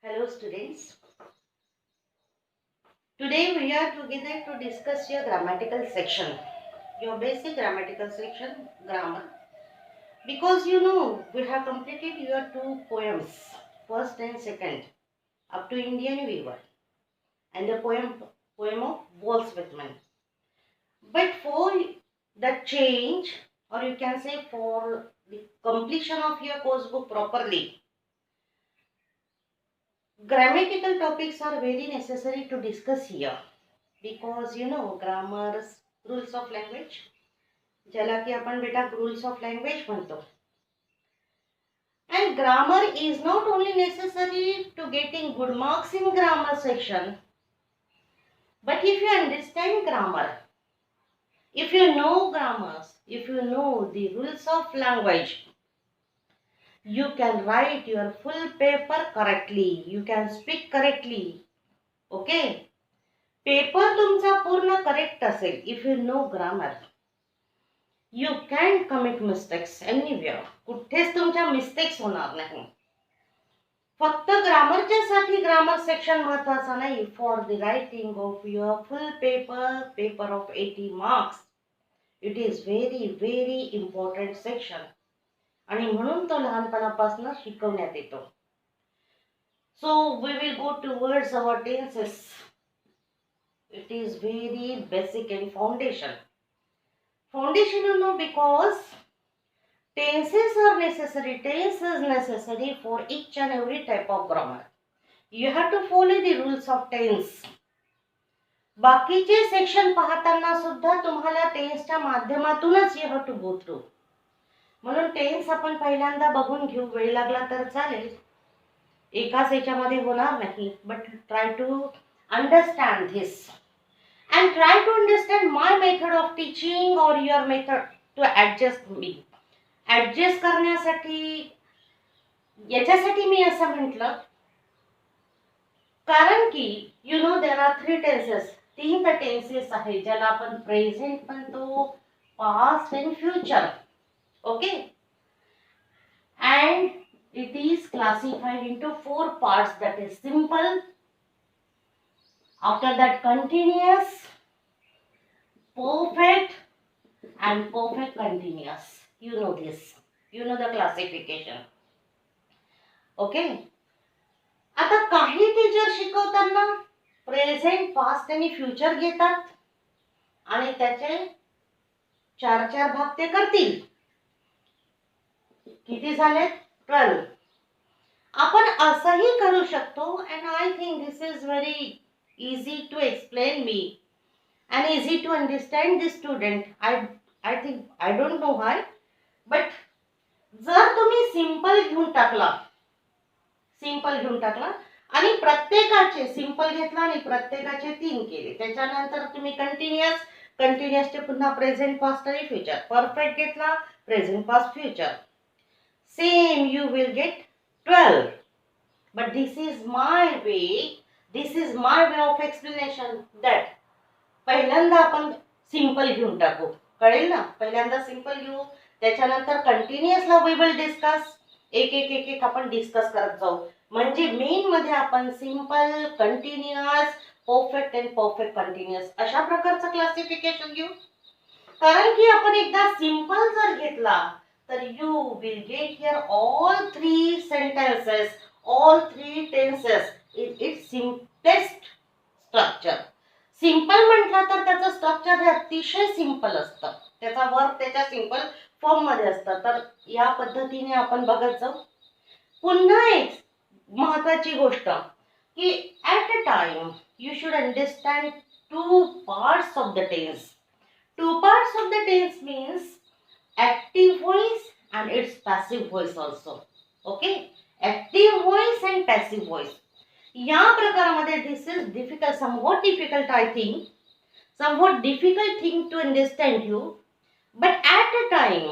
Hello students. Today we are together to discuss your grammatical section. Your basic grammatical section, grammar. Because we have completed your two poems, first and second, up to Indian Weaver, and the poem of Waltz with Men. But for the change, or you can say for the completion of your course book properly, grammatical topics are very necessary to discuss here. Because grammar, rules of language, ज्याला की आपण बेटा rules of language म्हणतो. And grammar is not only necessary to getting good marks in grammar section, but if you understand grammar, if you know grammars, if you know the rules of language, you can write your full paper correctly, you can speak correctly. Okay, paper तुमचा पूर्ण correct असेल if you know grammar. You can't commit mistakes anywhere. कुठेच तुमच्या mistakes होणार नाही. फक्त ग्रामरच्या साठी grammar section महत्त्वाचा नाही. For the writing of your full paper of 80 marks, it is very very important section. आणि म्हणून तो लहानपणापासून शिकवण्यात येतो. So we will go towards our tenses. It is very basic and foundation. Because tenses are necessary. Tense is necessary for each and every type of grammar. You have to follow the rules of tense. बाकीचे section पाहताना सुद्धा तुम्हाला टेन्सच्या माध्यमातूनच you have to go through. म्हणून tense आपण पहिल्यांदा बघून घेऊ. वेळ लागला तर चालेल, एकाच याच्यामध्ये होणार नाही. But try to understand this. And try to understand my method of teaching or your method to adjust me. Adjust करण्यासाठी, याच्यासाठी मी असं म्हटलं कारण की there are three tenses. तीन टेन्सेस आहेत ज्याला आपण प्रेझेंट म्हणतो, past and future. Okay, and it is classified into four parts. That is simple, after that continuous, perfect and perfect continuous. You know this. You know the classification. Okay. आता काही teacher शिकवताना present, past आणि future घेतात आणि त्याचे चार चार भाग ते करतील. किती झाले? 12. आपण असंही करू शकतो. and I think this is very easy to explain me and easy to understand the student. I think, I don't know why, but जर तुम्ही सिंपल घेऊन टाकला आणि प्रत्येकाचे सिंपल घेतला आणि प्रत्येकाचे 3 केले, त्याच्यानंतर तुम्ही कंटिन्युअसचे पुन्हा प्रेझेंट, पास्ट आणि फ्युचर, परफेक्ट घेतला, present, past, future, same you will get 12. But this is my way of explanation. That पहिल्यांदा आपण सिंपल घेऊन टाकू, कळेल ना. पहिल्यांदा सिंपल घेऊ, त्याच्यानंतर कंटिन्युअसला वी विल डिस्कस. एक आपण डिस्कस करत जाऊ. म्हणजे मेन मध्ये आपण simple, continuous, perfect and perfect continuous अशा प्रकारचं क्लासिफिकेशन घेऊ. कारण की आपण एकदा सिंपल जर घेतला तर you will get here all 3 sentences, all 3 tenses in its simplest structure. Simple म्हटलं तर त्याचं स्ट्रक्चर हे अतिशय सिंपल असतं, त्याचा वर्क त्याच्या सिंपल फॉर्म मध्ये असतं. तर या पद्धतीने आपण बघत जाऊ. पुन्हा एक महत्त्वाची गोष्ट की at a time you should understand 2 parts of the tense. 2 parts of the tense means active voice and its passive voice also. Okay, active voice and passive voice. या प्रकारामध्ये this is difficult, somewhat difficult I think, somewhat difficult thing to understand you, but at a time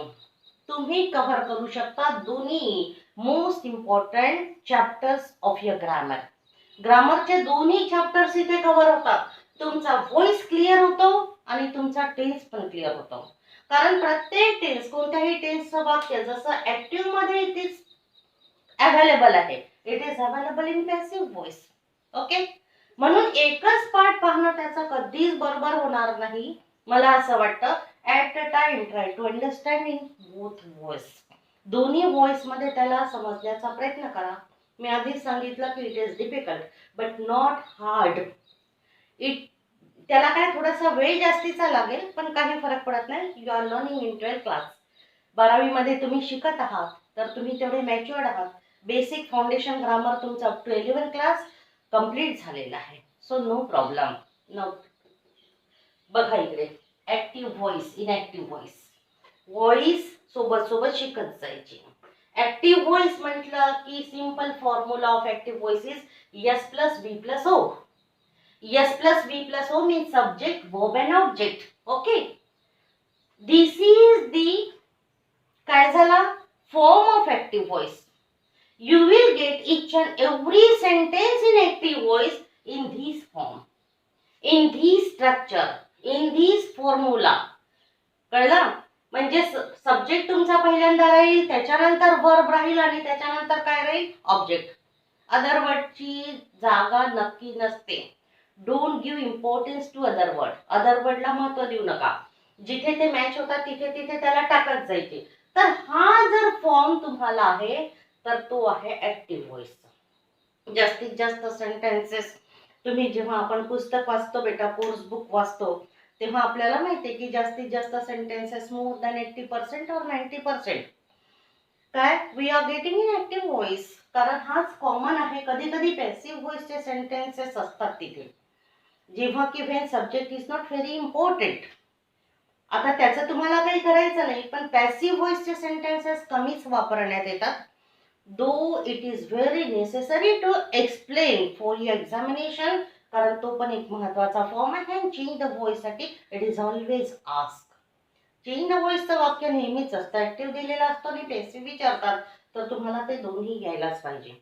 तुम्ही cover करू शकता दोन्ही most important chapters of your grammar. ग्रामरचे दोन्ही chapters इथे cover होतात. तुमचा व्हॉइस क्लिअर होतो आणि तुमचा टेन्स पण क्लिअर होतो. कारण प्रत्येक टेन्स, कोणत्याही टेन्सचं वाक्य जसं ऍक्टिव्ह मध्ये इट इज अवेलेबल आहे, it is available in passive voice. Okay, म्हणून एकच पार्ट पाहणं त्याचा कधीच बरोबर होणार नाही. मला असं वाटतं at a time try to understand in both voice. दोन्ही व्हॉइस मध्ये त्याला समजण्याचा प्रयत्न करा. मी आधीच सांगितलं की it is difficult but not hard. त्याला काय थोडासा वेळ जास्तीचा लागेल पण काही फरक पडत नाही. You are learning in 12th class. 12वी मध्ये तुम्ही शिकत आहात तर तुम्ही तेवढे मॅच्युअर्ड आहात. बेसिक फाउंडेशन ग्रामर तुमचा up to 11th class complete झालेला आहे. So no problem. नो, बघा इकडे active voice, inactive voice. Voice सोबत सोबत शिकत जायची. ऍक्टिव्ह व्हॉइस म्हटलं की simple formula of active voice is S plus V plus O. S plus V plus O means subject, verb and object. Okay. This is the काय झाला form of active voice. You will get each and every sentence in active voice in this form, in this structure, in this formula. कळलं? म्हणजे subject तुमचा पहिल्यांदा राहील, त्याच्यानंतर verb राहील आणि त्याच्यानंतर काय राहील ऑब्जेक्ट. अदर वर्डची जागा नक्की नसते. Don't give importance to other word. Other वर्डला महत्व देऊ नका. जिथे ते मॅच होतात तिथे तिथे त्याला टाकत जायचे. तर हा जर फॉर्म तुम्हाला आहे तर तो आहे ऍक्टिव्ह व्हॉइस. जास्तीत जास्त सेंटेन्सेस तुम्ही जेव्हा आपण पुस्तक वाचतो बेटा, कोर्स बुक वाचतो, तेव्हा आपल्याला माहिती आहे की जास्तीत जास्त सेंटेन्सेस मोर दॅन 80% और 90% काय we are getting in active voice. कारण हाच कॉमन आहे. कधी कधी पॅसिव्ह व्हॉइसचे सेंटेन्सेस असतात तिथे, जेव्हा की when subject is not very important. आता त्याचं तुम्हाला काही करायचं नाही, पण पॅसिव्ह व्हॉइसचे सेंटेन्सेस कमीच वापरण्यात येतात. Though it is very necessary to explain for your examination, कारण तो पण एक महत्वाचा फॉर्म आहे. चेंज द व्हॉइस साठी it is always ask. Change the व्हॉइसचं वाक्य नेहमीच असतं. ऍक्टिव्ह दिलेला असतो आणि पॅसिव्ह विचारतात, तर तुम्हाला ते दोन्ही घ्यायलाच पाहिजे.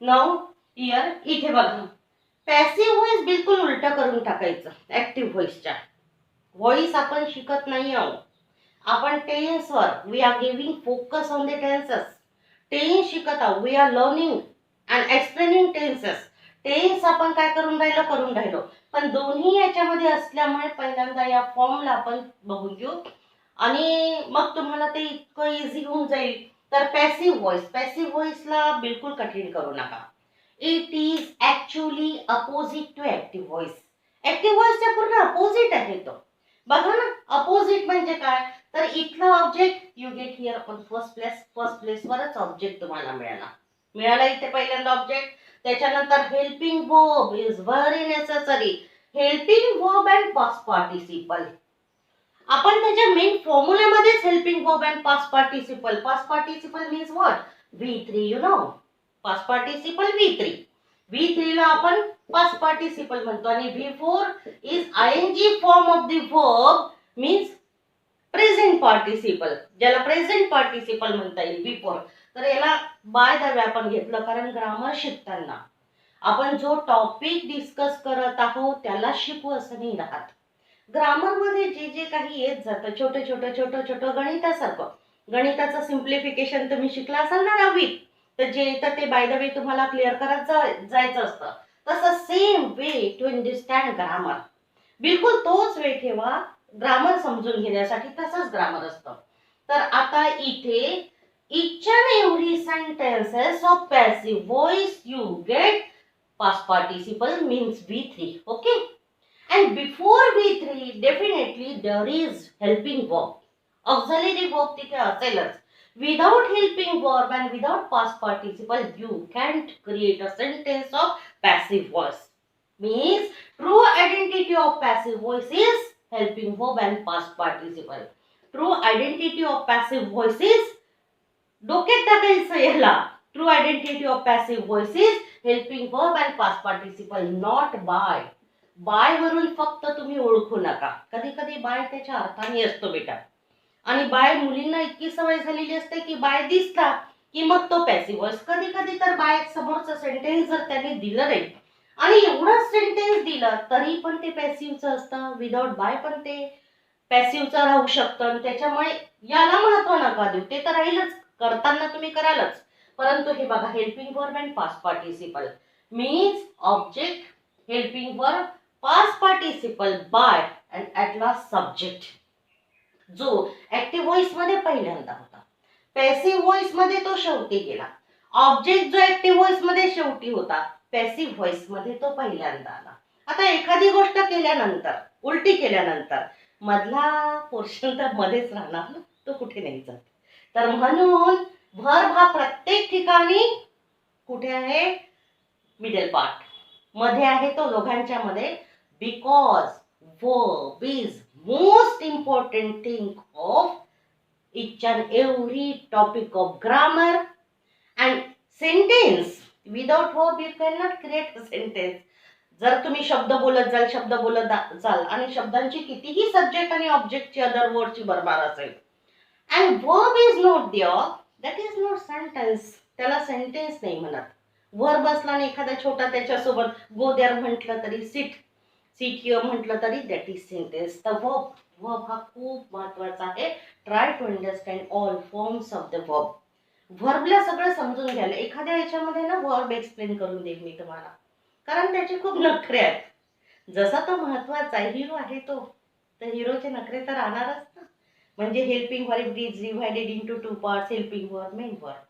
नाउ हियर इथे बघा, पॅसिव्ह व्हॉइस बिलकुल उलट करून टाकायचं ऍक्टिव्ह व्हॉइसच्या. व्हॉइस आपण शिकत नाही आहोत, आपण टेन्सवर we are giving focus on the tenses. Tense शिकत आहोत. We are learning and explaining tenses. Tense आपण काय करून राहिलो. पण दोन्ही याच्यामध्ये असल्यामुळे पहिल्यांदा या फॉर्मला आपण बघून घेऊ आणि मग तुम्हाला ते इतकं इझी होऊन जाईल. तर पॅसिव्ह व्हॉइसला बिलकुल कठीण करू नका. It is actually opposite to active voice. Active व्हॉइसच्या पूर्ण अपोजिट आहे तो. बघा ना, अपोजिट म्हणजे काय, तर इथला object you get here on first प्लेसवरच ऑब्जेक्ट तुम्हाला मिळाला इथे पहिल्यांदा ऑब्जेक्ट. त्याच्यानंतर helping verb is very necessary. Helping verb and past participle. आपण त्याच्या मेन फॉर्म्युलामध्येच helping verb and past participle. Past participle means what, V3. You know past participle V3. V3 ला आपण पास्ट पार्टिसिपल म्हणतो आणि V4 is ING form of the verb means present participle, ज्याला present participle म्हणता येईल V4. तर याला by the way आपण घेतलं कारण ग्रामर शिकताना आपण जो टॉपिक डिस्कस करत आहोत त्याला शिकू असं नाही राहत. ग्रामर मध्ये जे जे काही येत जातं छोटं छोटं गणितासारखं, गणिताचं सिम्प्लिफिकेशन तुम्ही शिकला असाल ना 9वीत, तर जे येतं ते बाय द वे तुम्हाला क्लिअर करत जायचं असतं. तसं same way to understand grammar. बिलकुल तोच वे ठेवा ग्रामर समजून घेण्यासाठी. तसंच ग्रामर असतं. तर आता इथे each and every sentences of passive voice you get past participle means V3. Okay, and before V3 definitely there is helping verb. Auxiliary verb तिथे असेलच. Without helping verb and without past participle you can't create a sentence of passive voice. Means true identity of passive voice is helping verb and past participle. True identity of passive voice is डोक्यात टाकायचं याला. True identity of passive voice is helping verb and past participle, not by. By वरून फक्त तुम्ही ओळखू नका. कधी कधी बाय त्याच्या अर्थाने असतो बेटा, आणि बाय मुलींना इतकी सवय झालेली असते की बाय दिसला की मग तो पॅसिव्ह व्हॉइस. कधी कधी तर बाय समोरचं सेंटेन्स जर त्याने दिलं नाही आणि एवढंच सेंटेन्स दिलं तरी पण ते पॅसिव्हचं असतं. विदाउट बाय पण ते पॅसिव्हचं राहू शकतं. त्याच्यामुळे याला महत्व नका देऊ. ते तर राहीलच, करताना तुम्ही करालच, परंतु हे बघा helping verb and past participle means object, helping verb, past participle, by and at last subject, जो ऍक्टिव्ह व्हॉइस मध्ये पहिल्यांदा होता, पॅसिव्ह व्हॉइस मध्ये तो शेवटी गेला. ऑब्जेक्ट जो ऍक्टिव्ह व्हॉइस मध्ये शेवटी होता, पॅसिव्ह व्हॉइस मध्ये तो पहिल्यांदा आला. आता एखादी गोष्ट केल्यानंतर, उलटी केल्यानंतर मधला पोर्शन तर मध्येच राहणार ना, तो कुठे नाही जात. तर म्हणून व्हर्ब हा प्रत्येक ठिकाणी कुठे आहे, मिडल पार्ट मध्ये आहे, तो दोघांच्या मध्ये. Because verb is most important thing of each and every topic of grammar and sentence. Without verb you cannot create a sentence. जर तुम्ही शब्द बोलत जाल आणि शब्दांची कितीही सब्जेक्ट आणि ऑब्जेक्टची अदर वर्डची बरोबर असेल and verb is not there, that is not sentence. त्याला सेंटेन्स नाही म्हणत. वर्ब असला आणि एखादा छोटा त्याच्यासोबत गो देअर म्हटलं तरी, सिट हिअर म्हटलं तरी दॅट इज सेंटेन्स. तर वर्ब हा खूप महत्वाचा आहे. Try to understand all forms of the verb. वर्बला सगळं समजून घ्यायला एखाद्या याच्यामध्ये ना वर्ब एक्सप्लेन करून देईल मी तुम्हाला, कारण त्याचे खूप नखरे आहेत. जसा तो महत्वाचा आहे, हिरो आहे तो, तर हिरोचे नखरे तर राहणारच ना. म्हणजे helping verb is divided into two parts, helping verb, main verb.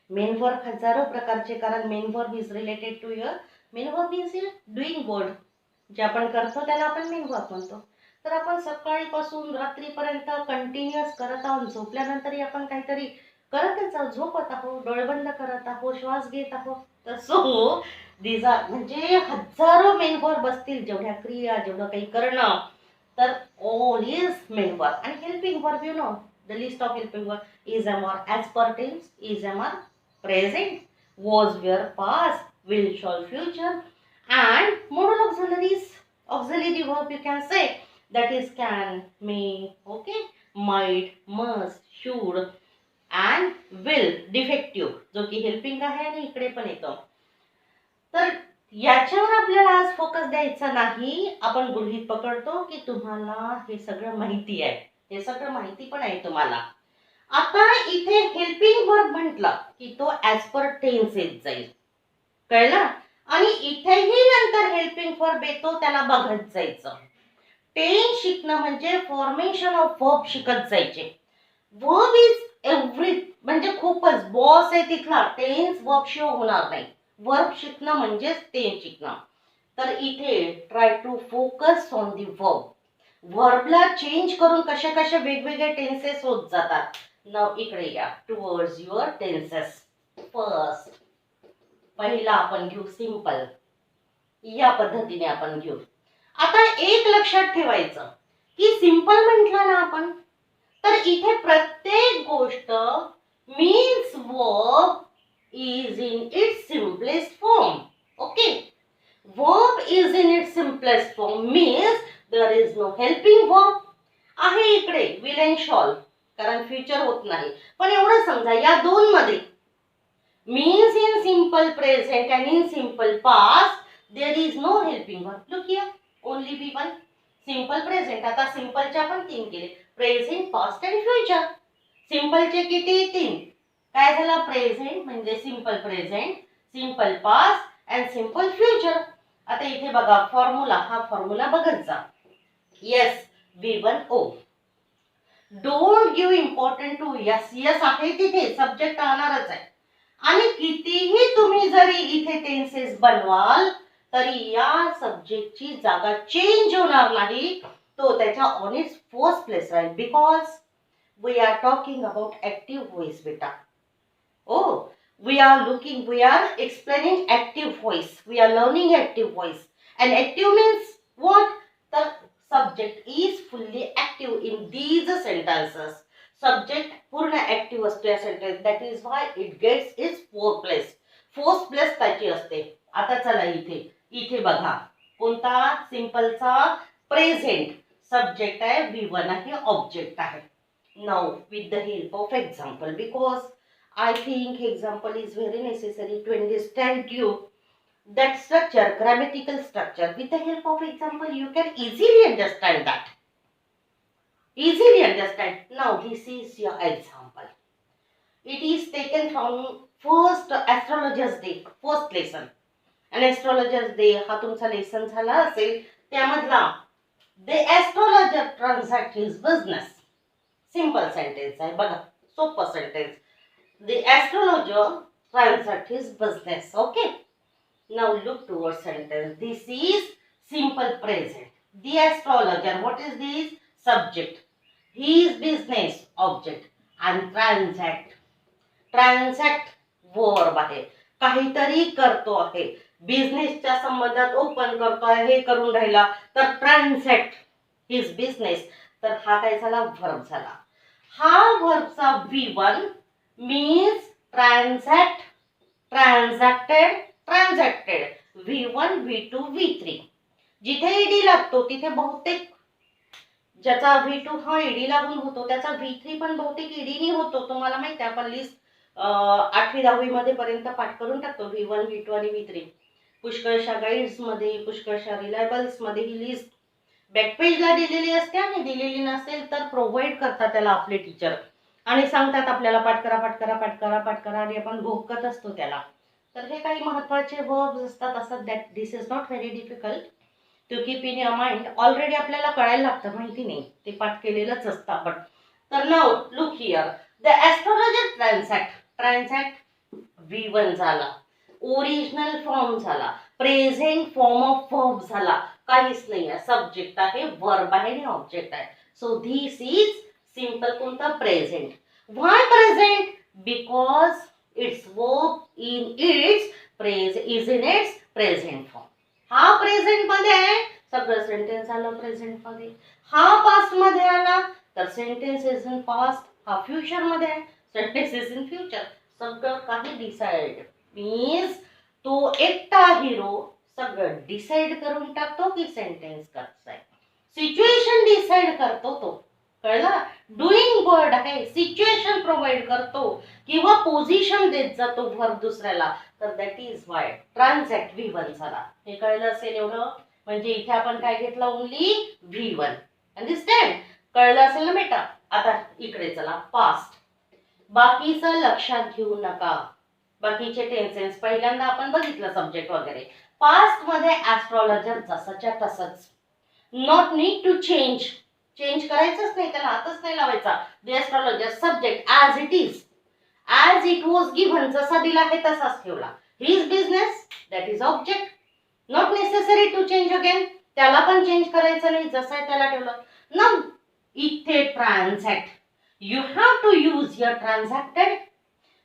Main verb हजारो प्रकारचे, कारण main verb is related to your, main verb is doing word, जे आपण करतो त्याला आपण मेन वर्ब म्हणतो. तर आपण सकाळीपासून रात्रीपर्यंत कंटिन्युअस करत आहोत, झोपल्यानंतरही आपण काहीतरी करतच आहोत, झोपत आहोत, डोळे बंद करत आहोत, श्वास घेत आहोत. तर सो दीज आर, म्हणजे हजारो मेन वर्ब असतील, जेवढ्या क्रिया, जेवढं काही करणं, तर ऑल इज मेन वर्ब. आणि helping verb, you know the list of helping verb is am are, as per tense, is am are present, was, were, past, will, shall, future, and modal auxiliary verb you can say, that is can, may, okay, might, must, should and will. Defective जो की helping आहे आणि इकडे पण येतो. तर याच्यावर आपल्याला आज फोकस द्यायचा नाही. आपण गृहीत पकडतो की तुम्हाला हे सगळं माहिती आहे, हे सगळं माहिती पण आहे तुम्हाला. आता इथे हेल्पिंग वर्ब म्हटलं की तो ॲज पर टेन्स येत जाईल, कळलं. आणि इथेही नंतर हेल्पिंग वर्ब येतो, त्याला बघत जायचं. टेन्स शिकणं म्हणजे फॉर्मेशन ऑफ वर्ब शिकत जायचे. वर्ब इज एव्हरी, म्हणजे खूपच बॉस आहे तिथला, टेन्स वर्ब शिवाय होणार नाही. वर्ब शिकणं म्हणजेच टेन्स शिकणं. तर इथे try to focus on the verb. वर्बला चेंज करून कशा कशा वेगवेगळे टेन्सेस होत जातात. नाव इकडे या, टुवर्ड्स युअर टेन्सेस. फर्स्ट पहिला आपण घेऊ सिंपल, या पद्धतीने आपण घेऊ. आता एक लक्षात ठेवायचं की सिंपल म्हटलं ना आपण, तर इथे प्रत्येक गोष्ट means verb is in its simplest form. Okay, verb is in its simplest form means there is no helping verb. आहे इकडे विल अँड शॉल, कारण फ्युचर होत नाही. पण एवढं समजा या दोन मध्ये means in simple present and in simple past there is no helping verb. Look here, only be one. Simple present, आता सिंपलचे आपण तीन केले, प्रेझेंट, पास्ट अँड फ्युचर. सिंपलचे किती? तीन. काय झालं? प्रेझेंट म्हणजे simple present, simple past and simple future. आता इथे बघा फॉर्म्युला, हा फॉर्म्युला बघत जा. S V1O. Don't give important to S. S आहे तिथे, सब्जेक्ट राहणारच आहे. आणि कितीही तुम्ही जरी इथे टेन्सेस बनवाल तरी या सब्जेक्टची जागा चेंज होणार नाही, तो त्याच्या ऑन इट्स फर्स्ट प्लेस राहील. Because we are talking about active voice बेटा. O, we are explaining active voice, we are learning active voice, and active means what? The subject is fully active in these sentences. Subject पूर्ण active असतो या sentence, that is why it gets its fourth place. Fourth place त्याची असते. आता चला इथे बघा, कोणता? सिंपलचा प्रेझेंट, सब्जेक्ट आहे, V1 आहे, ऑब्जेक्ट आहे. Now with the help of example, because I think example is very necessary to understand you that structure, grammatical structure. With the help of example, you can easily understand that. Easily understand. Now this is your example. It is taken from first astrologers day, first lesson. आणि astrologers day हा तुमचा lesson झाला असेल, त्यामधला the astrologer transact his business. Simple sentence आहे बघा, सोपं sentence. The astrologer transact his business. Okay, now look towards sentence. This is simple present. The astrologer, what is this? Subject. His business, object. And transact. Transact verb आहे, काहीतरी करतो आहे, बिझनेसच्या संबंधात open करतो आहे, हे करून राहिला तर ट्रान्झॅक्ट हिज बिझनेस. तर हा काय झाला? वर्ब झाला. हा वर्बचा V1 means transact, ट्रान्झॅक्टेड, ट्रान्झॅक्टेड. V1, V2, V3. जिथे ईडी लागतो तिथे बहुतेक ज्याचा V2 हा ईडी लागून होतो त्याचा V3 पण बहुतेक ईडीनी होतो. तुम्हाला माहिती आहे, आपण लिस्ट 8वी 10वी मध्ये पर्यंत पाठ करून टाकतो V1, V2 आणि V3. पुष्कळशा गाईड्स मध्ये, पुष्कळशा रिलायबल्स मध्ये ही लिस्ट बॅकपेजला दिलेली असते, आणि दिलेली नसेल तर प्रोव्हाइड करतात त्याला आपले टीचर आणि सांगतात आपल्याला पाठ करा, पाठ करा, पाठ करा, पाठ करा, आणि आपण भोगत असतो त्याला. तर हे काही महत्त्वाचे वर्ब्स असतात असं. That this is not very difficult to keep in your mind. Already आपल्याला कळायला लागतं, माहिती नाही, ते पाठ केलेलंच असतं आपण. तर now look here, the astrologer transact. Transact V1 झाला, ओरिजिनल फॉर्म झाला, प्रेझेंट फॉर्म ऑफ वर्ब झाला, काहीच नाही आहे, सब्जेक्ट आहे, वर्ब आहे आणि ऑब्जेक्ट आहे. सो धिस इज सिंपल कोणता? Present. Why present? Because its verb is in its present form. हा प्रेझेंट मध्ये आहे, सगळं सेंटेन्स आलं प्रेझेंट मध्ये. हा पास्ट मध्ये आला तर सेंटेन्स इज इन पास्ट. हा फ्युचर मध्ये आहे, सेंटेन्स इज इन फ्युचर. सगळं काही डिसाइड मीन्स तो एकटा हिरो सगळं डिसाइड करून टाकतो की सेंटेन्स कसा आहे. सिच्युएशन डिसाइड करतो तो, कळलं? डुईंग वर्ड आहे, सिच्युएशन प्रोव्हाइड करतो किंवा पोझिशन देत जातो वर्ब दुसऱ्याला. तर that is Y transact V1 झाला. हे कळलं असेल एवढं? म्हणजे इथे आपण काय घेतलं? Only V1. अंडरस्टँड? कळलं असेल ना बेटा? आता इकडे चला, पास्ट. बाकीचं लक्षात घेऊ नका, बाकीचे टेन्सेस पहिल्यांदा आपण बघितलं, सब्जेक्ट वगैरे. पास्ट मध्ये ॲस्ट्रॉलॉजर जसाच्या तसंच, not need to change. Change करायचंच नाही त्याला, हातच नाही लावायचा. The astrologer subject as it is, as it was given, जसा दिला आहे तसाच ठेवला. His business, that is object. Not necessary to change again, त्याला पण चेंज करायचं नाही, जसा आहे त्याला ठेवलं ना. इथे transact, you have to use your transacted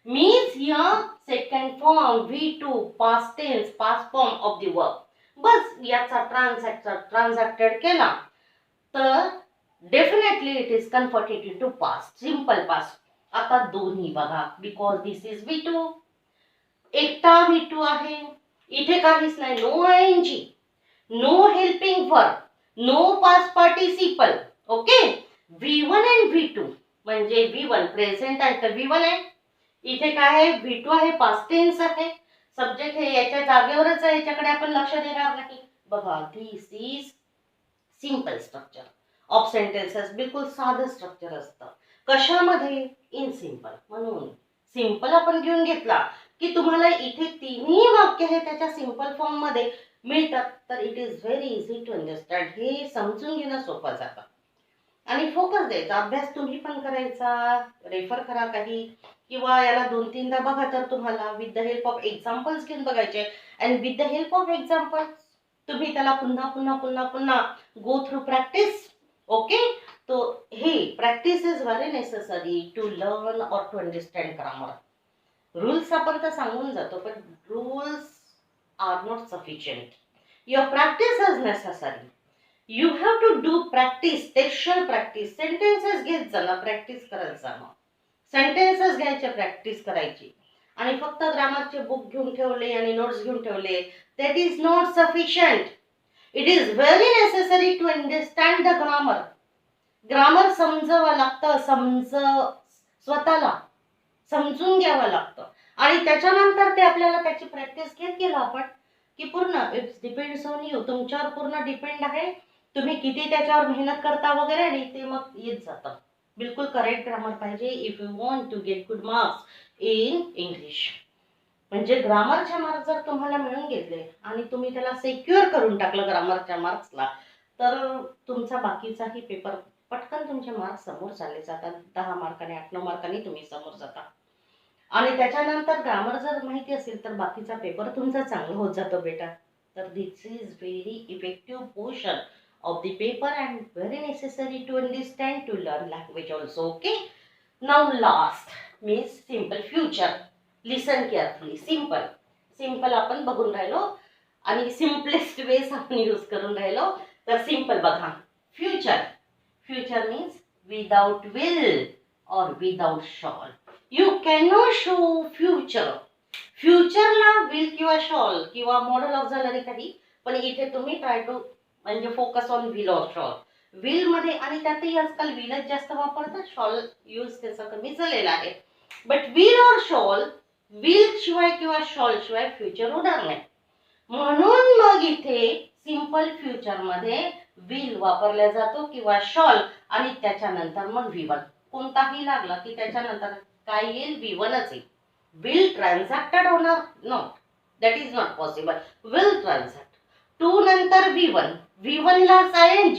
means your second form V2 past tense, past form of the verb. बस याचा ट्रान्झॅक्टेड केला तर definitely it is converted into past, simple past. आता दोन्ही बघा, बिकॉज दिस इज V2, एकटा V2 आहे, इथे काहीच नाही, no ING, no helping verb, no past participle. Okay, V1 and V2 म्हणजे V1 प्रेझेंट आहे तर V1 आहे, इथे काय आहे? V2 आहे, पास्ट टेन्स आहे, सब्जेक्ट हे याच्या जागेवरच आहे, याच्याकडे आपण लक्ष देणार नाही. बघा, this is simple structure of sentences. बिलकुल साधं स्ट्रक्चर असतं. कशामध्ये? In simple. म्हणून सिंपल आपण घेऊन घेतला की तुम्हाला इथे तिन्ही वाक्य हे त्याच्या सिंपल फॉर्म मध्ये मिळतात, तर it is very easy to understand. हे समजून घेणं सोपं जातं आणि फोकस द्यायचा. अभ्यास तुम्ही पण करायचा, रेफर करा काही, किंवा याला 2-3दा बघा तर तुम्हाला with the help of examples घेऊन बघायचे. And with the help of examples तुम्ही त्याला पुन्हा पुन्हा पुन्हा पुन्हा गो थ्रू प्रॅक्टिस. ओके, तो हे practice is very necessary to learn और टू अंडरस्टँड ग्रामर. रूल्स आपण तर सांगून जातो, पण rules are not sufficient. Your practice is necessary. You have to do practice, textual practice. Sentences घेत जाणं, प्रॅक्टिस करत जाणं. सेंटेन्सेस घ्यायचे, प्रॅक्टिस करायची. आणि फक्त ग्रामरचे बुक घेऊन ठेवले आणि नोट्स घेऊन ठेवले, that is not sufficient. It is very necessary to understand the grammar. Grammar समजावं लागतं, स्वतःला समजून घ्यावं लागतं, आणि त्याच्यानंतर ते आपल्याला त्याची प्रॅक्टिस घेत गेलो आपण की पूर्ण इट्स डिपेंड्स ऑन यू. तुमच्यावर पूर्ण डिपेंड आहे, तुम्ही किती त्याच्यावर मेहनत करता वगैरे, आणि ते मग येत जातं. बिलकुल करेक्ट ग्रामर पाहिजे if you want to get good marks in English. म्हणजे ग्रामरचे मार्क्स जर तुम्हाला मिळून घेतले आणि तुम्ही त्याला सिक्युअर करून टाकलं ग्रामरच्या मार्क्सला, तर तुमचा बाकीचाही पेपर पटकन तुमचे मार्क्स समोर चालले जातात. 10 मार्काने 8-9 मार्कांनी तुम्ही समोर जाता. आणि त्याच्यानंतर ग्रामर जर माहिती असेल तर बाकीचा पेपर तुमचा चांगला होत जातो बेटा. तर this is very effective portion of the paper and very necessary to understand to learn language also. Okay, now last means simple future. Listen carefully. Simple simple आपण बघून राहिलो आणि सिम्पलेस्ट वेज आपण यूज करून राहिलो. तर सिंपल बघा. Future. Future means without will और without shall. You cannot show future. फ्युचरला विल किंवा शॉल किंवा मॉडल ऑक्झिलरी काही, पण इथे तुम्ही ट्राय टू म्हणजे focus on will or shall. Will मध्ये आणि त्यातही आजकाल विलच जास्त वापरतात, शॉल यूज त्याचा कमी झालेला आहे. But will or shall, will शिवाय किंवा शॉल शिवाय फ्युचर होणार नाही. म्हणून मग इथे सिंपल फ्युचर मध्ये विल वापरला जातो किंवा शॉल आणि त्याच्यानंतर मग V1 कोणताही लागला की त्याच्यानंतर काय येईल, V1च येईल. विल ट्रान्झॅक्टेड होणार not, that is not possible. Will transact. To नंतर V1, V1 ला ing.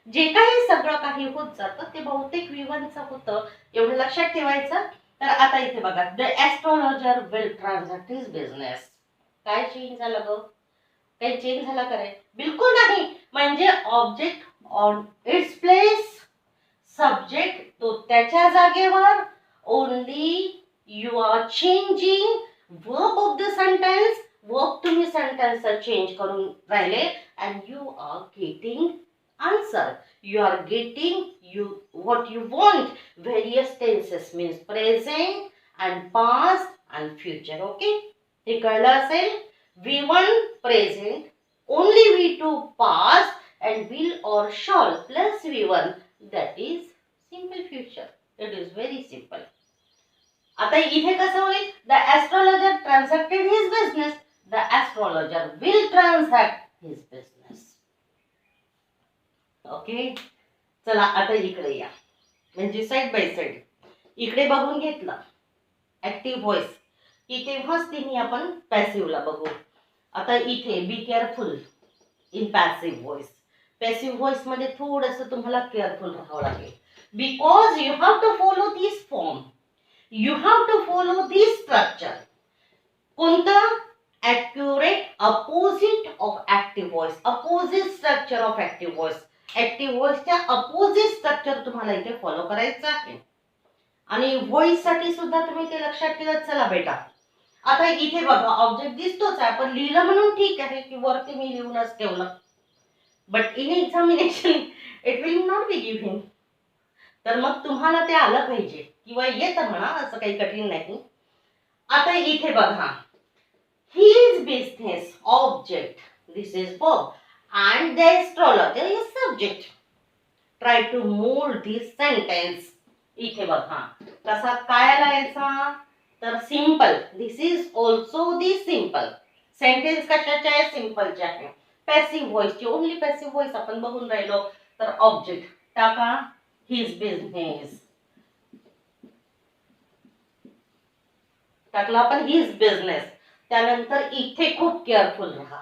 जे काही सगळं काही होत जातं ते बहुतेक V1चं होतं, एवढं लक्षात ठेवायचं. तर आता इथे बघा, the astrologer will transact his business. काय चेंज झालं ग? काही चेंज झाला का रे? बिलकुल नाही. म्हणजे object on its place, subject तो त्याच्या जागेवर. Only you are changing verb of the sentence. Verb तुम्ही सेंटेन्सचा चेंज करून राहिले and you are getting answer. You are getting what you want. Various tenses means present and past and future. Okay, हे कळलं असेल. V1 present, only V2 past and will or shall plus V1, that is simple future. It is very simple. आता इथे कसं होईल? The astrologer transacted his business. The astrologer will transact his business. Okay, चला आता इकडे या, म्हणजे side by side इकडे बघून घेतलं ऍक्टिव्ह व्हॉइस की तेव्हाच तिने आपण पॅसिव्हला बघू. आता इथे be careful in passive voice. Passive voice मध्ये थोडंसं तुम्हाला केअरफुल राहावं लागेल, because you have to follow this form, you have to follow this structure. कोणतं? Accurate opposite of active voice. Opposite structure of active voice. Active व्हॉइसच्या opposite structure तुम्हाला इथे follow करायचं आहे. आणि व्हॉइस साठी सुद्धा तुम्ही ते लक्षात ठेवत चला बेटा. आता इथे बघा, ऑब्जेक्ट दिसतोच आहे, आपण लिहिलं म्हणून ठीक आहे की वरती मी लिहूनच ठेवलं. But in examination it will not be giving. तर मग तुम्हाला ते आलं पाहिजे किंवा येतं म्हणा, असं काही कठीण नाही. आता इथे बघा, his business object, this is verb, and the astrologer is subject. Try to mold this sentence. इथे बघा कसा काय आलायचा, तर simple. This is also the simple. Sentence कशाचे आहे? सिंपलचे आहे. पॅसिव्ह व्हॉइसची, ओनली पॅसिव्ह व्हॉइस आपण बघून राहिलो. तर ऑब्जेक्ट टाका हिज बिझनेस, टाकला आपण हिज बिझनेस. त्यानंतर इथे खूप केअरफुल राहा.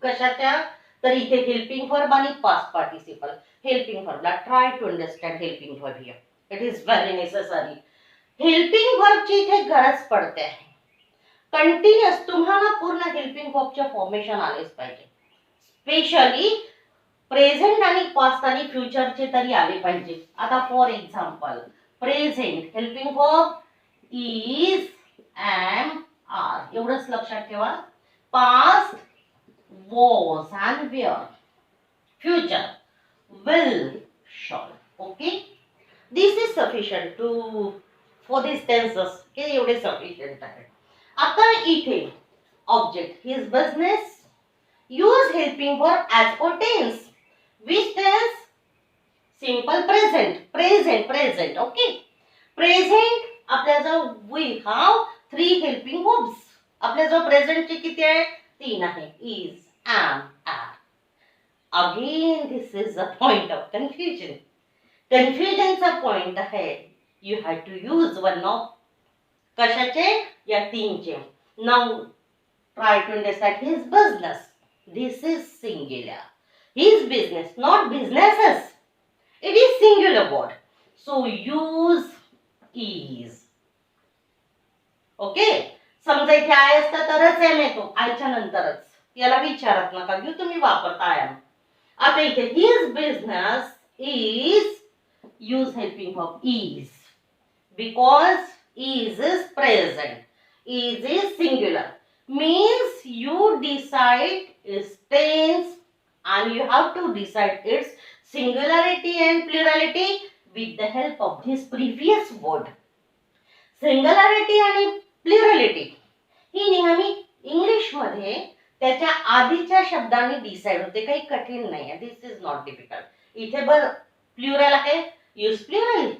कशाच्या? तर इथे हेल्पिंग वर्ब आणि पास्ट पार्टिसिपल. हेल्पिंग वर्बला try to understand helping verb here. It is very necessary. Helping वर्बची इथे गरज पडते. कंटिन्युअस तुम्हाला पूर्ण हेल्पिंग वर्बचे फॉर्मेशन आलेच पाहिजे. स्पेशली प्रेझेंट आणि पास्ट आणि फ्युचरचे तरी आले पाहिजे. आता for example present helping verb is, am, are, एवढंच लक्षात ठेवा. Past was and were. Future will, shall. Okay, this is sufficient to for these tenses. Okay, एवढे sufficient आहे. आता इथे object his business, use helping verb as for tense. Which tense? Simple present. Present. Okay, present आपल्याजवळ we have 3 helping verbs. आपल्याजवळ प्रेझेंटचे किती आहे? 3 आहे. is, am, are. Again this is a point of confusion. Confusionचा point आहे. You have to use one of कशाचे? या 3चे. Now try to understand his business. This is singular. His business, not businesses. It is singular word. So use is. Okay. समजा इथे I असतं तरच M येतो, आयच्या नंतरच. याला विचारत नका घेऊ, तुम्ही वापरता आय एम. आता इथे his business is use helping verb is, because is present, is singular, means you decide its tense and you have to decide its singularity and plurality with the help of this previous word. Singularity आणि प्लुरॅलिटी ही नेहमी English मध्ये त्याच्या आधीच्या शब्दांनी decide होते, काही कठीण नाही आहे. This is not difficult. इथे बर प्लुरल आहे, यूज प्लुरल.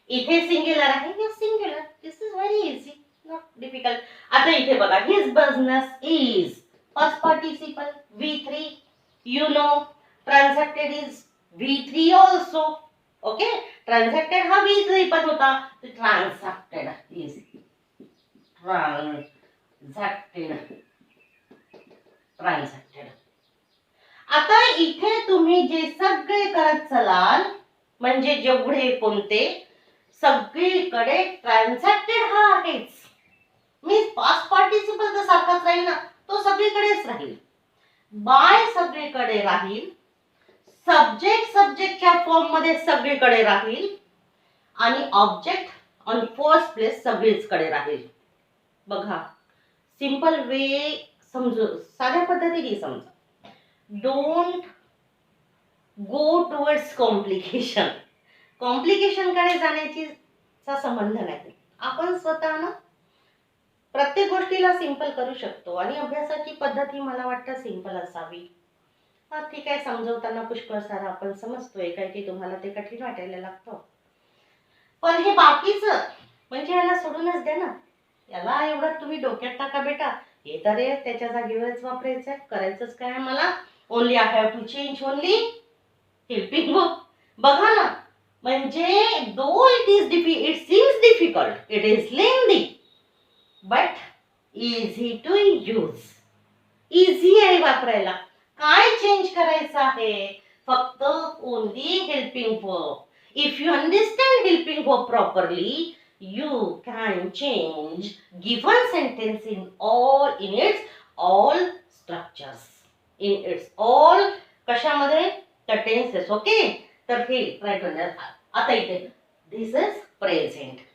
इथे सिंग्युलर आहे, use singular. This is very easy, not difficult. आता इथे बघा, his business is past participle V3, you know. Transacted is V3 also. Okay, transacted हा V3 पण होता, ट्रान्झॅक्टेड इज ट्रान्झॅक्टेड. आता इथे तुम्ही जे सगळे करत चलाल, म्हणजे जेवढे कोणते, सगळीकडे ट्रान्झॅक्टेड हा आहेच. मीन्स पास्ट पार्टिसिपल तर सारखाच राहील ना, तो सगळीकडेच राहील. बाय सगळीकडे राहील. सब्जेक्ट सब्जेक्टच्या फॉर्म मध्ये सगळीकडे राहील. आणि ऑब्जेक्ट ऑन फर्स्ट प्लेस सगळीचकडे राहील. बघा, सिंपल वे समजू, साध्या पद्धतीने समजा. Don't go towards complication. Complication कडे जाण्याची संबंध नाही. आपण स्वतःनं प्रत्येक गोष्टीला सिंपल करू शकतो आणि अभ्यासाची पद्धती मला वाटतं सिंपल असावी. हा ठीक आहे, समजवताना पुष्कळ सारा आपण समजतोय, काय की तुम्हाला ते कठीण वाटायला लागतं. पण हे बाकीचं म्हणजे याला सोडूनच द्या ना. याला एवढं तुम्ही डोक्यात टाका बेटा, हे तर त्याच्या जागेवरच वापरायचं आहे. करायचंच काय मला, only I have to change only helping verb. बघा ना, म्हणजे though it seems difficult, it is lengthy, but easy to use. Easy आहे वापरायला. काय चेंज करायचं आहे, फक्त only helping verb. If you understand helping verb properly, you can change given sentence in its all structures, in its all कशामध्ये, the tenses. Okay, तर हे right म्हणजे आता इथे this is present.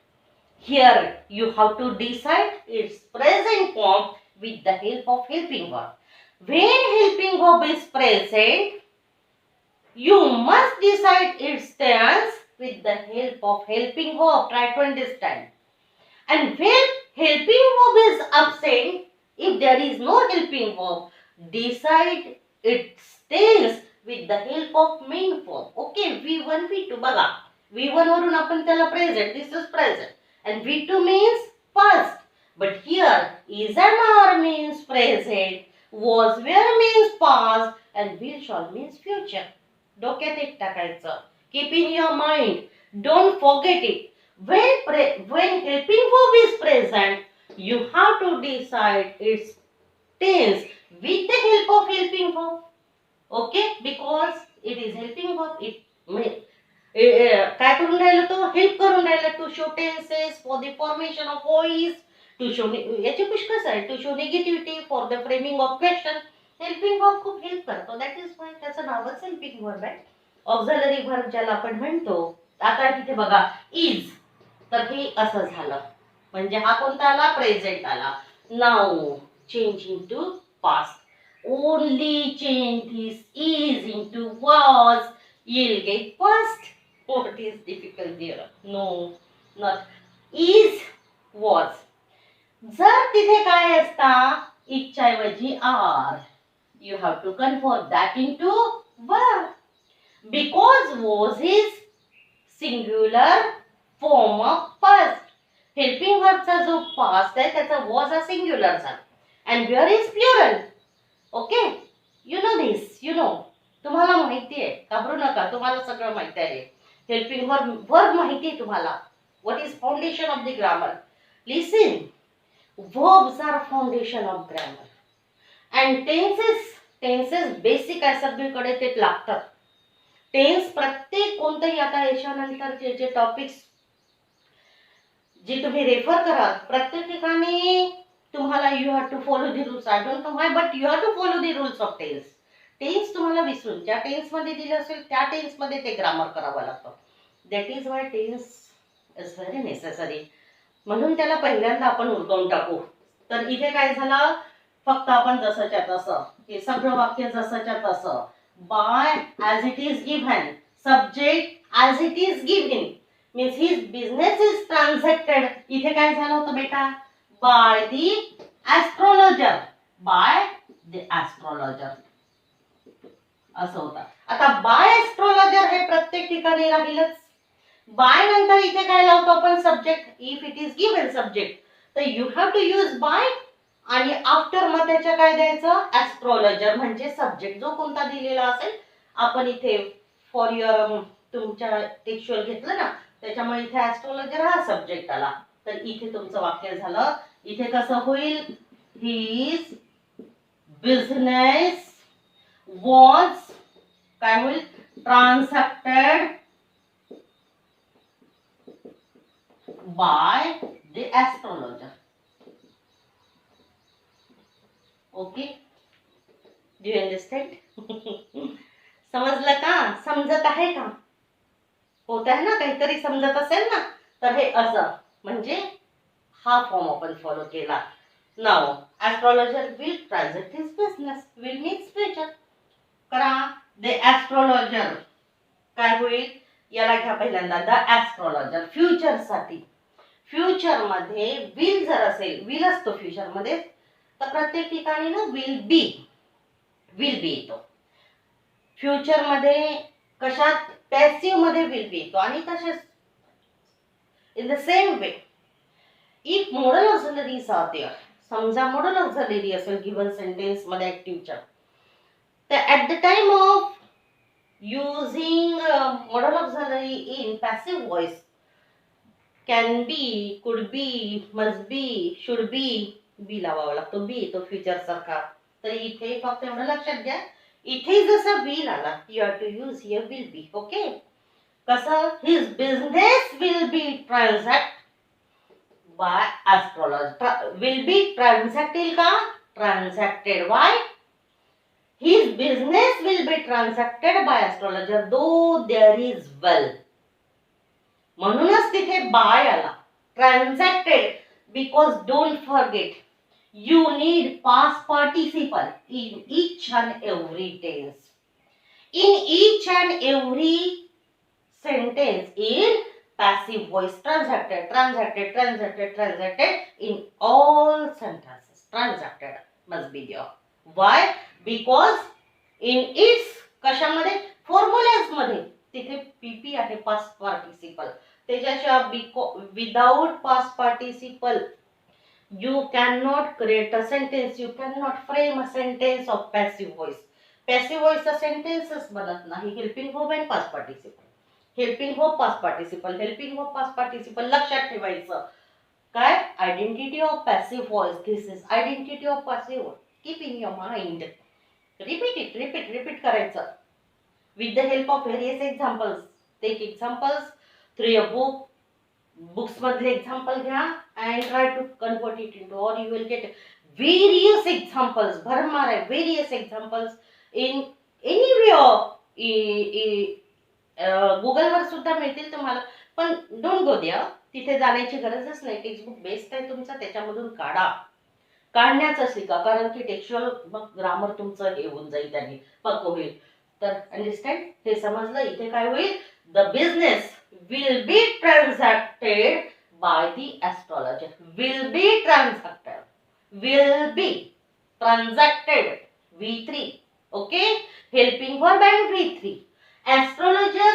Here you have to decide its present form with the help of helping verb. When helping verb is present, you must decide its tense with the help of helping verb. Try to understand. And when helping verb is absent, if there is no helping verb, decide its tense with the help of main form. Okay, V1 V2 बघा, V1 वरून आपण त्याला present, this is present, and V2 means past. But here is and are means present, was were means past, and will shall means future. डोक्यात एक टाकायचं. Keep in your mind. Don't forget it. When helping verb is present, you have to decide its tense with the help of helping verb. Okay? Because it is helping verb. काय करून राहिलं, तो help करून राहिलं. To show tenses for the formation of voice, to show याची पुष्कळ आहे. To show negativity for the framing of question. Helping verb खूप हेल्प करतो. दॅट इज वाय त्याचं नावच हेल्पिंग वर्ब आहे. ऑक्झिलरी वर्ब ज्याला आपण म्हणतो. आता तिथे बघा, इज, तर हे असं झालं, म्हणजे हा कोणता आला, प्रेझेंट आला. Now change into past. Only change this is into was, you'll get past. What is difficult here? No, not. Is, was. जर तिथे काय असता, इजच्या ऐवजी R, you have to convert that into verb. Because was is singular form of past. Helping verb चा जो past आहे त्याचा was हा singular झाला. And where is plural. Okay? You know this. You know. तुम्हाला माहिती आहे, घाबरू नका, तुम्हाला सगळं माहिती आहे. हेल्पिंग वर्ब माहिती आहे तुम्हाला. What is foundation of the grammar? Listen. Verbs are foundation of grammar. And tenses basic आहे सगळीकडे ते लागतात. टेन्स प्रत्येक कोणतंही आता याच्यानंतरचे जे टॉपिक्स जे तुम्ही रेफर करा प्रत्येक ठिकाणी तुम्हाला you have to follow the rules. I don't know why but you have to follow the rules of tense. Tense तुम्हाला विसरून ज्या टेन्स मध्ये दिलं असेल त्या टेन्स मध्ये ते ग्रामर करावं लागतं. That is why tense is very necessary. म्हणून त्याला पहिल्यांदा आपण उलटवून टाकू. तर इथे काय झालं, फक्त आपण जसंच्या तसं हे सगळं वाक्य जसंच्या तसं by as it is given, subject as it is given means his business is transacted. इथे काय झालं होतं बेटा, by the astrologer, by the astrologer असं होतं. आता बाय ॲस्ट्रॉलॉजर हे प्रत्येक ठिकाणी राहीलच. बाय नंतर इथे काय लावतो आपण, subject. If it is given subject तर you have to use by आणि आफ्टर मग त्याच्या काय द्यायचं, ॲस्ट्रॉलॉजर म्हणजे सब्जेक्ट जो कोणता दिलेला असेल. आपण इथे फॉर युअर तुमच्या टेक्स्च्युअल घेतलं ना त्याच्यामुळे इथे ॲस्ट्रॉलॉजर हा सब्जेक्ट आला. तर इथे तुमचं वाक्य झालं. इथे कसं होईल, हिज बिझनेस वॉज काय होईल, transacted by the astrologer. Okay, do you understand? समजलं का, समजत आहे का, होत आहे ना, काहीतरी समजत असेल ना. तर हे असं म्हणजे हा फॉर्म आपण फॉलो केला. नाव astrologer will transact his business, will means future. करा द ॲस्ट्रॉलॉजर काय होईल, याला घ्या पहिल्यांदा द ॲस्ट्रॉलॉजर फ्युचर साठी. फ्युचर मध्ये विल जर असेल, विल असतो फ्युचर मध्ये तर प्रत्येक ठिकाणी ना विल बी येतो. फ्युचर मध्ये कशात, पॅसिव्ह मध्ये विल बी येतो. आणि तसेच in the same way if modal auxiliaries are there, समजा मॉडल ऑक्झिलरी असेल गिव्हन सेंटेन्स मध्ये ऍक्टिव्हच्या, तर at the time of using modal auxiliary in passive voice can be, could be, must be, should be, बी लावावा लागतो. बी येतो future सारखा. तर इथे फक्त एवढं लक्षात घ्या, इथे जसं विल आला you have to use here will be. Okay, कसं, his business will be transact by astrologer. Will be transacted का, transacted by. His business will be transacted by astrologer though there is well. म्हणूनच तिथे by आला, transacted. Because don't forget you need past participle in each and every tense. In each and every sentence in passive voice, transacted in all sentences. Transacted must be there. Why? Because in its कशामध्ये, formulas मध्ये तिथे पीपी आहे past participle. त्याच्याशिवाय without past participle you cannot create a sentence, you cannot frame a sentence of passive voice. Passive voice चा sentences बनत नाही. Helping verb आणि past participle, helping verb past participle, helping verb past participle लक्षात ठेवायचं. काय, identity of passive voice, this is identity of passive voice. Keep in your mind, repeat करायचं with the help of various examples. Take examples through your books मधले example घ्या and try to convert it into, और you will get various examples. भरमार आहे various examples in any गुगलवर सुद्धा मिळतील तुम्हाला. पण डोंट गो देअर, तिथे जाण्याची गरजच नाही. टेक्स्टबुक बेस्ट आहे तुमचा, त्याच्यामधून काढण्याचं शिका. कारण की टेक्स्च्युअल मग ग्रामर तुमचं हे होऊन जाईल, त्यांनी पक्क होईल. तर अंडरस्टँड, हे समजलं. इथे काय होईल, the business will be transacted by the astrologer. Will be transacted, will be transacted, V3. Okay, helping verb and V3. Astrologer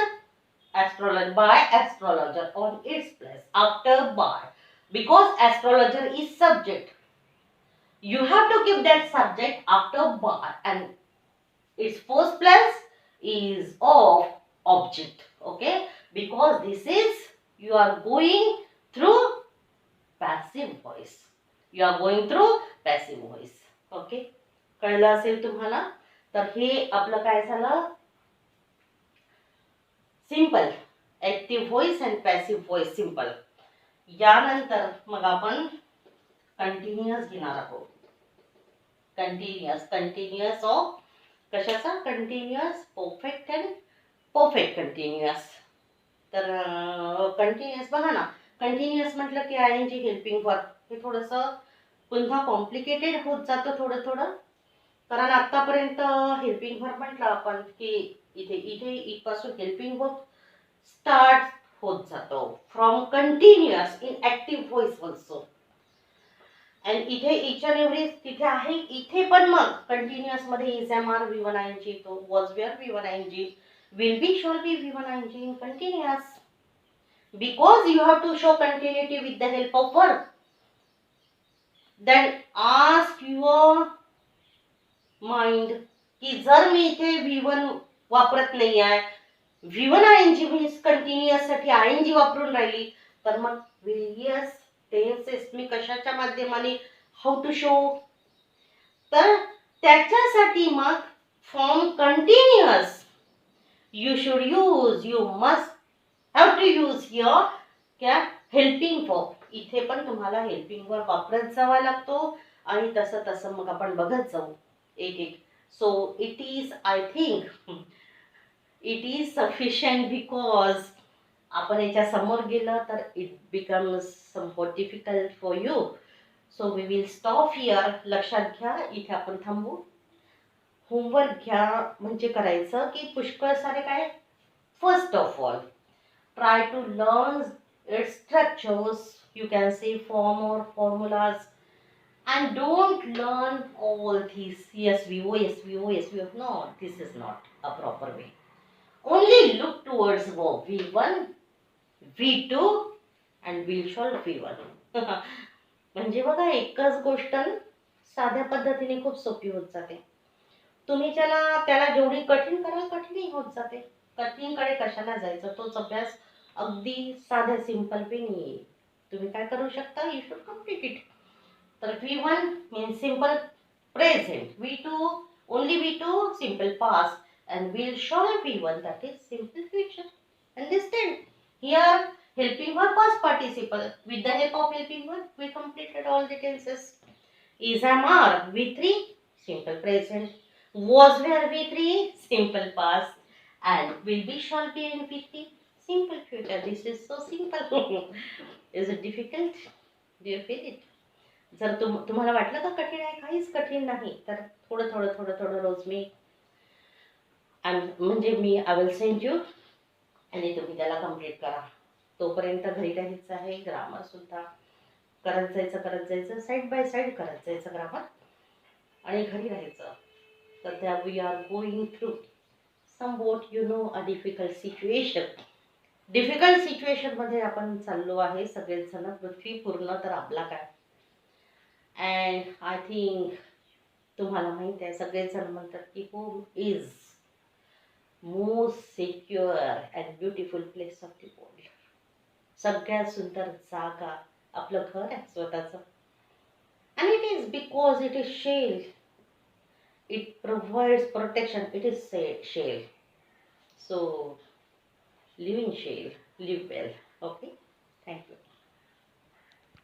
by astrologer on its place after by, because astrologer is subject, you have to give that subject after by and its first place is of object. Okay, because this is, you are going through passive voice. You are going through passive voice. Okay, कळलं असेल तुम्हाला. तर हे आपलं काय झालं, simple, active voice and passive voice simple. यानंतर मग आपण कंटिन्युअस घेणार आहोत. कंटिन्युअस ऑफ कशाचा, continuous perfect and perfect continuous. तर कंटिन्युअस बघा ना, कंटिन्युअस म्हटलं की I N G helping verb हे थोडंसं पुन्हा कॉम्प्लिकेटेड होत जातं थोडं थोडं. कारण आतापर्यंत हेल्पिंग वर्क म्हटलं आपण की इथे इथे इथपासून हेल्पिंग वर्क स्टार्ट होत जातो from continuous in active voice also. And इथे इच अँड एव्हरी तिथे आहे, इथे पण मग कंटिन्युअस मध्ये is am are V1 ING, तो was were V1 ING, will be shall be V1 ING in continuous. Because you have to show continuity with the help of verb. Then ask your mind की जर मी इथे V1 वापरत नाही आहे, V1 ING means continuous साठी ING वापरून राहिली, तर मग व्हेरियस टेन्सेस मी कशाच्या माध्यमाने हाऊ टू शो. तर त्याच्यासाठी मग form continuous you should use, you must have to use here क्या हेल्पिंग वर्ब. इथे पण तुम्हाला हेल्पिंग वर्ब वापरत जावा लागतो आणि तसं तसं मग आपण बघत जाऊ एक एक. So it is, I think it is sufficient because आपण याच्या समोर गेलं तर it becomes somewhat difficult for you. So we will stop here. लक्षात घ्या, इथे आपण थांबू. होमवर्क घ्या म्हणजे करायचं की पुष्कळ सारे काय, first of all try to learn its structures, you can say form और formulas, and don't learn all these SVO, SVO, SVO. No, this is not a proper way. Only look towards verb V1, V2 and will shall V1. म्हणजे बघा, एकच गोष्ट साध्या पद्धतीने खूप सोपी होत जाते. तुम्ही त्याला जेवढी कठीण कराल कठीणही होत जाते. कठीणकडे कशाला जायचं, तोच अभ्यास अगदी साध्या सिंपल पेनी येईल. तुम्ही काय करू शकता, यू शुड कम्प्लीट इट. तर V1 means simple present, V2 only V2 simple past, and will shall V1 that is simple future. Understand? Here helping verb past participle. With the help of helping verb we completed all the tenses. Is am are V3 simple present, was were V3 simple past, and will be shall be in V3 simple future. This is so simple. Is it difficult? Do you feel it? जर तुम्हाला वाटलं का कठीण आहे, काहीच कठीण नाही. तर थोडं थोडं थोडं थोडं रोज मी म्हणजे मी आय विल सेंड यू आणि तुम्ही त्याला कम्प्लीट करा. तोपर्यंत घरी राहायचं आहे. ग्रामर सुद्धा करत जायचं साईड बाय साईड करत जायचं ग्रामर आणि घरी राहायचं. तर त्या we are going through somewhat you know a difficult situation. Difficult situation मध्ये आपण चाललो आहे सगळेच जण, पृथ्वी पूर्ण तर आपला काय. अँड आय थिंक तुम्हाला माहिती आहे, सगळेच जण म्हणतात की home is most secure and beautiful place of the world. सगळ्यात सुंदर जागा आपलं घर आहे स्वतःचं. And it is because it is shell. It provides protection. It is shell. So live in shell, live well. Okay, thank you.